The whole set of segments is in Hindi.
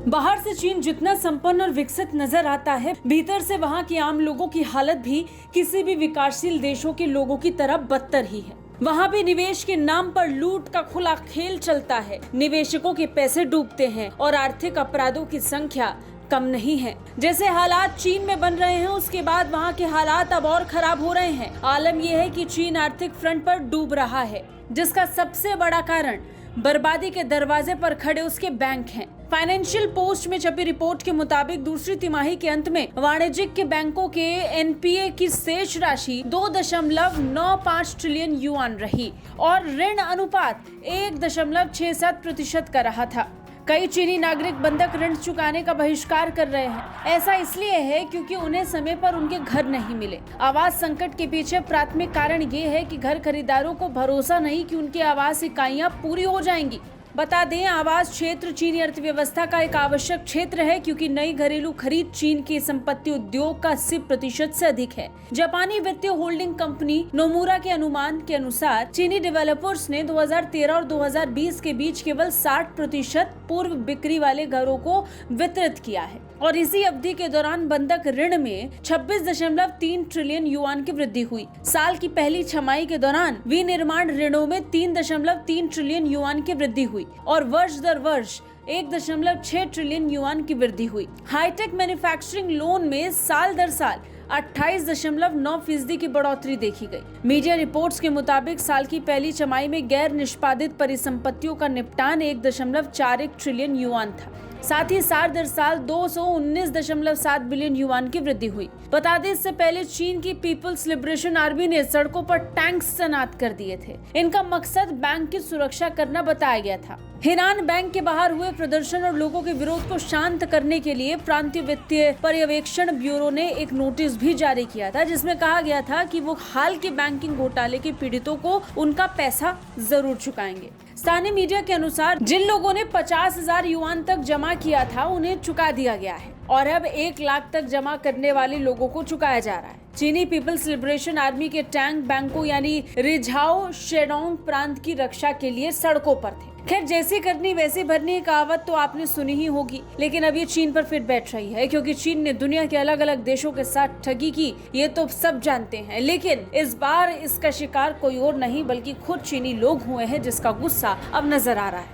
बाहर से चीन जितना संपन्न और विकसित नजर आता है, भीतर से वहाँ के आम लोगों की हालत भी किसी भी विकासशील देशों के लोगों की तरह बदतर ही है। वहाँ भी निवेश के नाम पर लूट का खुला खेल चलता है। निवेशकों के पैसे डूबते हैं और आर्थिक अपराधों की संख्या कम नहीं है। जैसे हालात चीन में बन रहे हैं, उसके बाद वहाँ के हालात अब और खराब हो रहे हैं। आलम यह है कि चीन आर्थिक फ्रंट पर डूब रहा है, जिसका सबसे बड़ा कारण बर्बादी के दरवाजे पर खड़े उसके बैंक हैं। फाइनेंशियल पोस्ट में छपी रिपोर्ट के मुताबिक दूसरी तिमाही के अंत में वाणिज्यिक के बैंकों के एनपीए की शेष राशि 2.95 ट्रिलियन युआन रही और ऋण अनुपात 1.67% का रहा था। कई चीनी नागरिक बंधक ऋण चुकाने का बहिष्कार कर रहे हैं। ऐसा इसलिए है क्योंकि उन्हें समय पर उनके घर नहीं मिले। आवास संकट के पीछे प्राथमिक कारण ये है कि घर खरीदारों को भरोसा नहीं कि उनकी आवास इकाइयां पूरी हो जाएंगी। बता दें, आवास क्षेत्र चीनी अर्थव्यवस्था का एक आवश्यक क्षेत्र है क्योंकि नई घरेलू खरीद चीन के संपत्ति उद्योग का 80% से अधिक है। जापानी वित्तीय होल्डिंग कंपनी नोमुरा के अनुमान के अनुसार चीनी डेवलपर्स ने 2013 और 2020 के बीच केवल 60% पूर्व बिक्री वाले घरों को वितरित किया है और इसी अवधि के दौरान बंधक ऋण में 26.3 ट्रिलियन युआन की वृद्धि हुई। साल की पहली छमाही के दौरान विनिर्माण ऋणों में 3.3 ट्रिलियन युआन की वृद्धि हुई और वर्ष दर वर्ष 1.6 ट्रिलियन युआन की वृद्धि हुई। हाईटेक मैन्युफैक्चरिंग लोन में साल दर साल 28.9% की बढ़ोतरी देखी गई। मीडिया रिपोर्ट्स के मुताबिक साल की पहली छमाही में गैर निष्पादित परिसंपत्तियों का निपटान 1.41 ट्रिलियन युआन था। साथ ही साल दर साल 219.7 बिलियन युआन की वृद्धि हुई। बता दें, इससे पहले चीन की पीपल्स लिबरेशन आर्मी ने सड़कों पर टैंक्स तैनात कर दिए थे। इनका मकसद बैंक की सुरक्षा करना बताया गया था। हिनान बैंक के बाहर हुए प्रदर्शन और लोगों के विरोध को शांत करने के लिए प्रांतीय वित्तीय पर्यवेक्षण ब्यूरो ने एक नोटिस भी जारी किया था, जिसमें कहा गया था कि वो हाल के बैंकिंग घोटाले के पीड़ितों को उनका पैसा जरूर चुकाएंगे। स्थानीय मीडिया के अनुसार जिन लोगों ने 50,000 युआन तक जमा किया था, उन्हें चुका दिया गया है और अब 1 लाख तक जमा करने वाले लोगों को चुकाया जा रहा है। चीनी पीपल्स लिबरेशन आर्मी के टैंक बैंकों यानी रिझाओ शेडोंग प्रांत की रक्षा के लिए सड़कों पर थे। खैर, जैसी करनी वैसी भरनी कहावत तो आपने सुनी ही होगी, लेकिन अब ये चीन पर फिर बैठ रही है क्योंकि चीन ने दुनिया के अलग अलग देशों के साथ ठगी की, ये तो सब जानते हैं। लेकिन इस बार इसका शिकार कोई और नहीं बल्कि खुद चीनी लोग हुए हैं, जिसका गुस्सा अब नजर आ रहा है।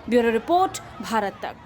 ब्यूरो रिपोर्ट, भारत तक।